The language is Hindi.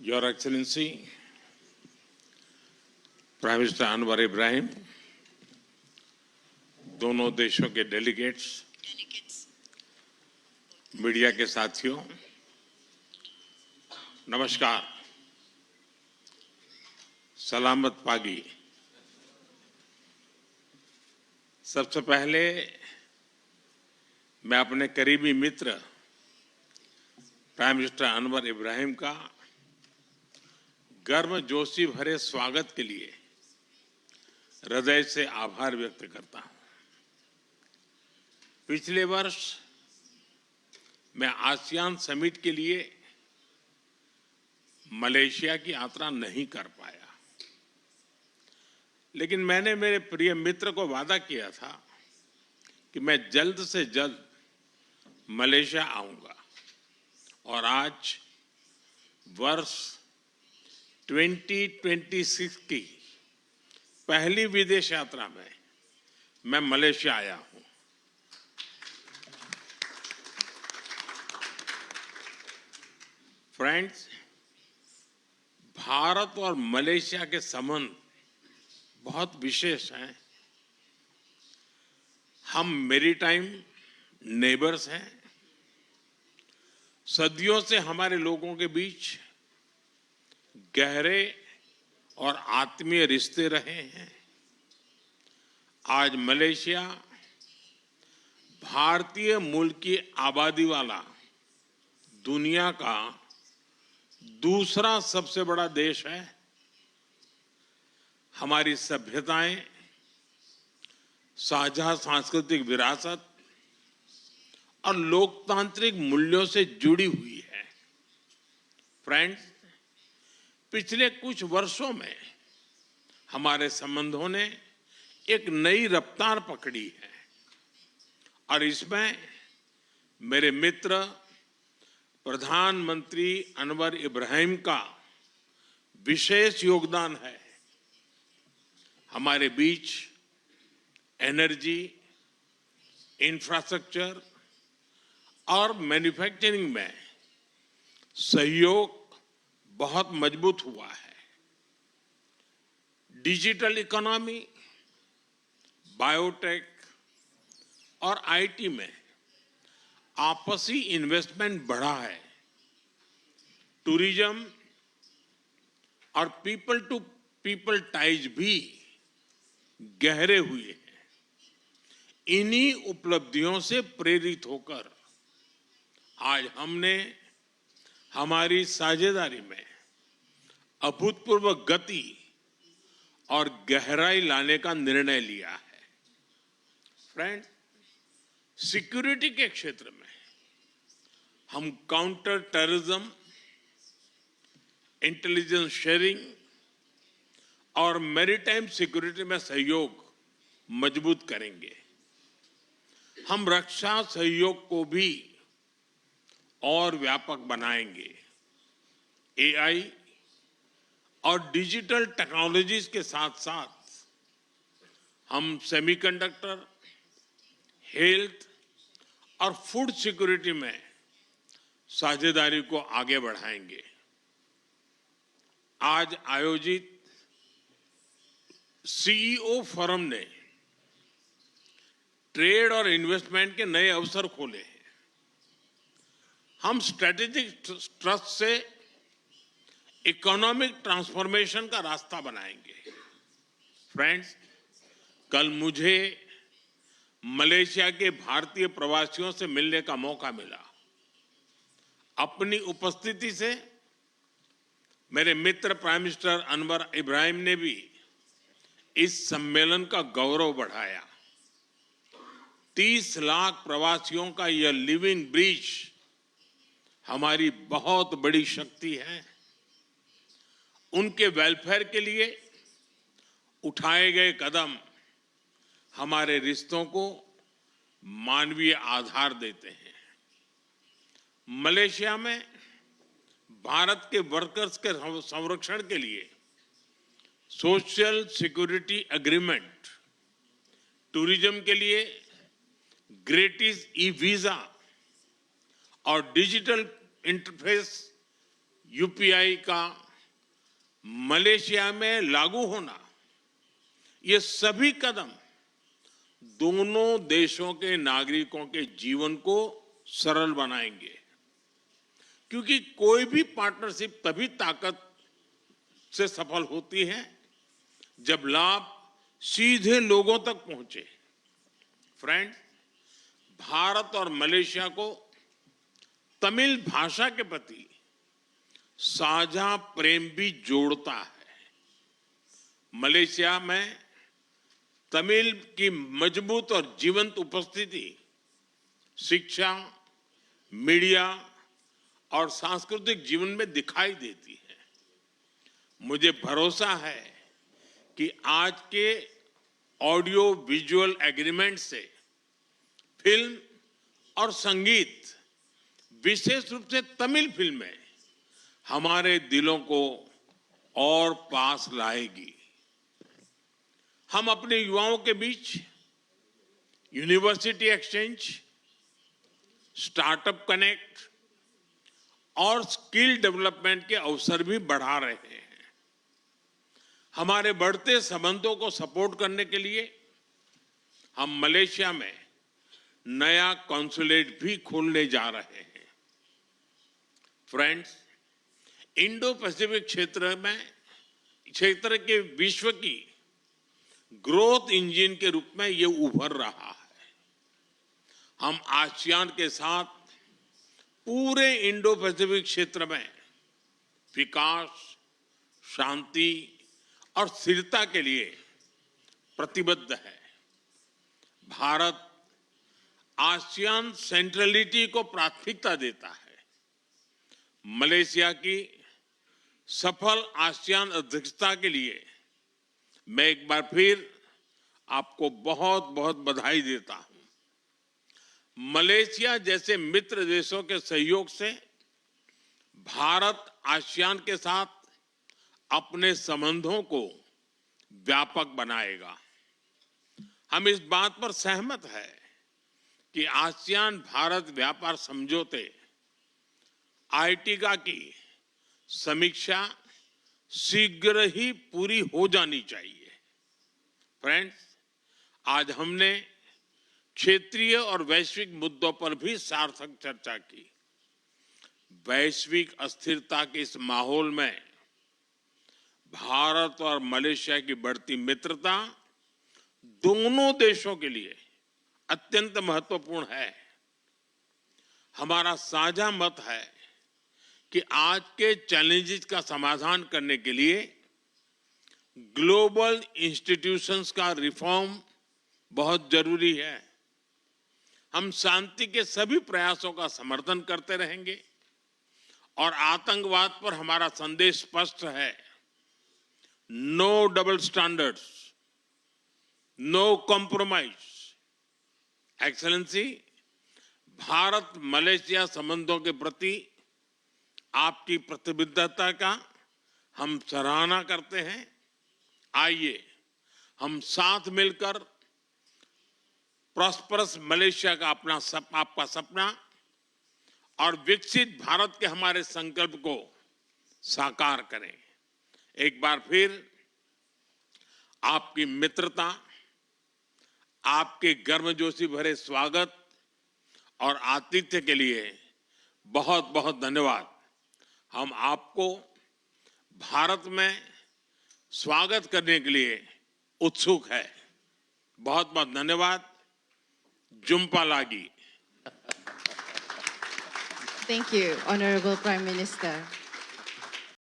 Your Excellency, prime minister Anwar Ibrahim, दोनों देशों के डेलीगेट्स, मीडिया के साथियों, नमस्कार। सलामत पागी। सबसे पहले मैं अपने करीबी मित्र प्राइम मिनिस्टर अनवर इब्राहिम का गर्मजोशी भरे स्वागत के लिए हृदय से आभार व्यक्त करता हूं। पिछले वर्ष मैं आसियान समिट के लिए मलेशिया की यात्रा नहीं कर पाया, लेकिन मैंने मेरे प्रिय मित्र को वादा किया था कि मैं जल्द से जल्द मलेशिया आऊंगा और आज वर्ष 2026 की पहली विदेश यात्रा में मैं मलेशिया आया हूं। फ्रेंड्स, भारत और मलेशिया के संबंध बहुत विशेष हैं। हम मैरीटाइम नेबर्स हैं। सदियों से हमारे लोगों के बीच गहरे और आत्मीय रिश्ते रहे हैं। आज मलेशिया भारतीय मूल की आबादी वाला दुनिया का दूसरा सबसे बड़ा देश है। हमारी सभ्यताएं, साझा सांस्कृतिक विरासत और लोकतांत्रिक मूल्यों से जुड़ी हुई है। फ्रेंड्स, पिछले कुछ वर्षों में हमारे संबंधों ने एक नई रफ्तार पकड़ी है और इसमें मेरे मित्र प्रधानमंत्री अनवर इब्राहिम का विशेष योगदान है। हमारे बीच एनर्जी, इंफ्रास्ट्रक्चर और मैन्युफैक्चरिंग में सहयोग बहुत मजबूत हुआ है। डिजिटल इकोनॉमी, बायोटेक और आईटी में आपसी इन्वेस्टमेंट बढ़ा है। टूरिज्म और पीपल टू पीपल टाइज भी गहरे हुए हैं। इन्हीं उपलब्धियों से प्रेरित होकर आज हमने हमारी साझेदारी में अभूतपूर्व गति और गहराई लाने का निर्णय लिया है। फ्रेंड, सिक्योरिटी के क्षेत्र में हम काउंटर टेररिज्म, इंटेलिजेंस शेयरिंग और मैरीटाइम सिक्योरिटी में सहयोग मजबूत करेंगे। हम रक्षा सहयोग को भी और व्यापक बनाएंगे। एआई और डिजिटल टेक्नोलॉजीज के साथ साथ हम सेमीकंडक्टर, हेल्थ और फूड सिक्योरिटी में साझेदारी को आगे बढ़ाएंगे। आज आयोजित सीईओ फोरम ने ट्रेड और इन्वेस्टमेंट के नए अवसर खोले हैं। हम स्ट्रेटेजिक ट्रस्ट से इकोनॉमिक ट्रांसफॉर्मेशन का रास्ता बनाएंगे। फ्रेंड्स, कल मुझे मलेशिया के भारतीय प्रवासियों से मिलने का मौका मिला। अपनी उपस्थिति से मेरे मित्र प्राइम मिनिस्टर अनवर इब्राहिम ने भी इस सम्मेलन का गौरव बढ़ाया। 30 लाख प्रवासियों का यह लिविंग ब्रिज हमारी बहुत बड़ी शक्ति है। उनके वेलफेयर के लिए उठाए गए कदम हमारे रिश्तों को मानवीय आधार देते हैं। मलेशिया में भारत के वर्कर्स के संरक्षण के लिए सोशल सिक्योरिटी एग्रीमेंट, टूरिज्म के लिए ग्रेटिस ई वीजा और डिजिटल इंटरफेस यूपीआई का मलेशिया में लागू होना, ये सभी कदम दोनों देशों के नागरिकों के जीवन को सरल बनाएंगे, क्योंकि कोई भी पार्टनरशिप तभी ताकत से सफल होती है जब लाभ सीधे लोगों तक पहुंचे। फ्रेंड्स, भारत और मलेशिया को तमिल भाषा के प्रति साझा प्रेम भी जोड़ता है। मलेशिया में तमिल की मजबूत और जीवंत उपस्थिति शिक्षा, मीडिया और सांस्कृतिक जीवन में दिखाई देती है। मुझे भरोसा है कि आज के ऑडियो विजुअल एग्रीमेंट से फिल्म और संगीत, विशेष रूप से तमिल फिल्में, हमारे दिलों को और पास लाएगी। हम अपने युवाओं के बीच यूनिवर्सिटी एक्सचेंज, स्टार्टअप कनेक्ट और स्किल डेवलपमेंट के अवसर भी बढ़ा रहे हैं। हमारे बढ़ते संबंधों को सपोर्ट करने के लिए हम मलेशिया में नया कॉन्सुलेट भी खोलने जा रहे हैं। फ्रेंड्स, इंडो पैसिफिक क्षेत्र के विश्व की ग्रोथ इंजन के रूप में ये उभर रहा है। हम आसियान के साथ पूरे इंडो पैसिफिक क्षेत्र में विकास, शांति और स्थिरता के लिए प्रतिबद्ध है। भारत आसियान सेंट्रलिटी को प्राथमिकता देता है। मलेशिया की सफल आसियान अध्यक्षता के लिए मैं एक बार फिर आपको बहुत बहुत बधाई देता हूं। मलेशिया जैसे मित्र देशों के सहयोग से भारत आसियान के साथ अपने संबंधों को व्यापक बनाएगा। हम इस बात पर सहमत हैं कि आसियान भारत व्यापार समझौते आईटीका की समीक्षा शीघ्र ही पूरी हो जानी चाहिए। फ्रेंड्स, आज हमने क्षेत्रीय और वैश्विक मुद्दों पर भी सार्थक चर्चा की। वैश्विक अस्थिरता के इस माहौल में भारत और मलेशिया की बढ़ती मित्रता दोनों देशों के लिए अत्यंत महत्वपूर्ण है। हमारा साझा मत है कि आज के चैलेंजेस का समाधान करने के लिए ग्लोबल इंस्टीट्यूशंस का रिफॉर्म बहुत जरूरी है। हम शांति के सभी प्रयासों का समर्थन करते रहेंगे और आतंकवाद पर हमारा संदेश स्पष्ट है। No double standards, no compromise. Excellency, Bharat Malaysia संबंधों के प्रति आपकी प्रतिबद्धता का हम सराहना करते हैं। आइए हम साथ मिलकर प्रॉस्परस मलेशिया का आपका सपना और विकसित भारत के हमारे संकल्प को साकार करें। एक बार फिर आपकी मित्रता, आपके गर्मजोशी भरे स्वागत और आतिथ्य के लिए बहुत बहुत धन्यवाद। हम आपको भारत में स्वागत करने के लिए उत्सुक है। बहुत बहुत धन्यवाद। जुम्पा लागी। Thank you, Honorable Prime Minister.